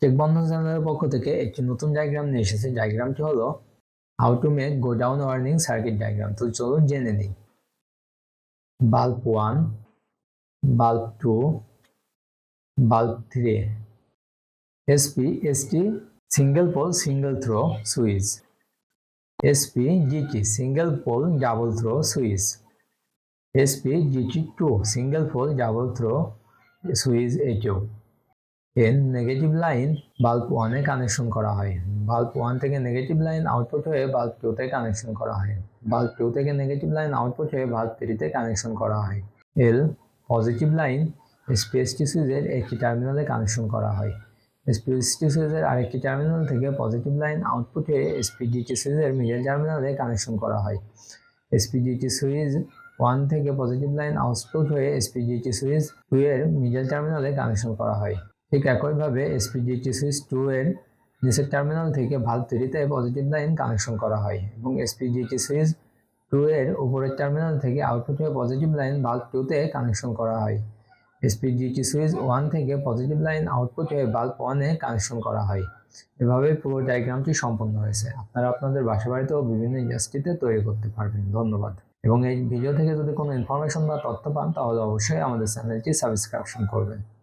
Take বন্ধন চ্যানেলের পক্ষ থেকে একটি নতুন ডায়াগ্রাম নিয়ে এসেছে। ডায়াগ্রামটি হলো how to make go down warning circuit diagram. তো চলুন জেনে নিই। Bulb 1, bulb 2, bulb 3, SP/ST single pole single throw switch, SP/GT single pole double throw switch, SP/GT2 single pole double throw switch এটিও। এর নেগেটিভ লাইন বাল্ব 1 এ connection করা হয়। Bulb 1 থেকে নেগেটিভ লাইন আউটপুট হয়ে বাল্ব 2 তে কানেকশন করা হয়। বাল্ব 2 থেকে নেগেটিভ লাইন আউটপুট হয়ে বাল্ব 3 তে কানেকশন করা হয়। এল পজিটিভ লাইন SP/ST সুইচের একটি টার্মিনালে কানেকশন করা হয়। SP/ST সুইচের আরেকটি টার্মিনাল থেকে পজিটিভ লাইন আউটপুট হয়ে SP/GT সুইচের মিডল টার্মিনালে কানেকশন করা হয়। SP/GT সুইচ 1 থেকে পজিটিভ লাইন আউটপুট হয়ে SP/GT সুইচ 2 এর মিডল টার্মিনালে কানেকশন করা হয়। ঠিক একইভাবে SP/GT সুইচ 2 এর নিচের টার্মিনাল থেকে ভালভ 3 তে পজিটিভ লাইন কানেকশন করা হয় এবং SP/GT সুইচ 2 এর উপরের টার্মিনাল থেকে আউটপুট হয়ে পজিটিভ লাইন ভালভ 2 তে কানেকশন করা হয়। SP/GT সুইচ 1 থেকে পজিটিভ লাইন আউটপুট হয়ে ভালভ 1 এ কানেকশন করা হয়। এভাবে পুরো ডায়াগ্রামটি সম্পন্ন হয়েছে। আপনারা আপনাদের বাসাবাড়িতেও বিভিন্ন ইন্ডাস্ট্রিতে তৈরি করতে পারবেন। ধন্যবাদ। এবং এই ভিডিও থেকে যদি কোনো ইনফরমেশন বা তথ্য পান তাহলে অবশ্যই আমাদের চ্যানেলটি সাবস্ক্রিপশন করবেন।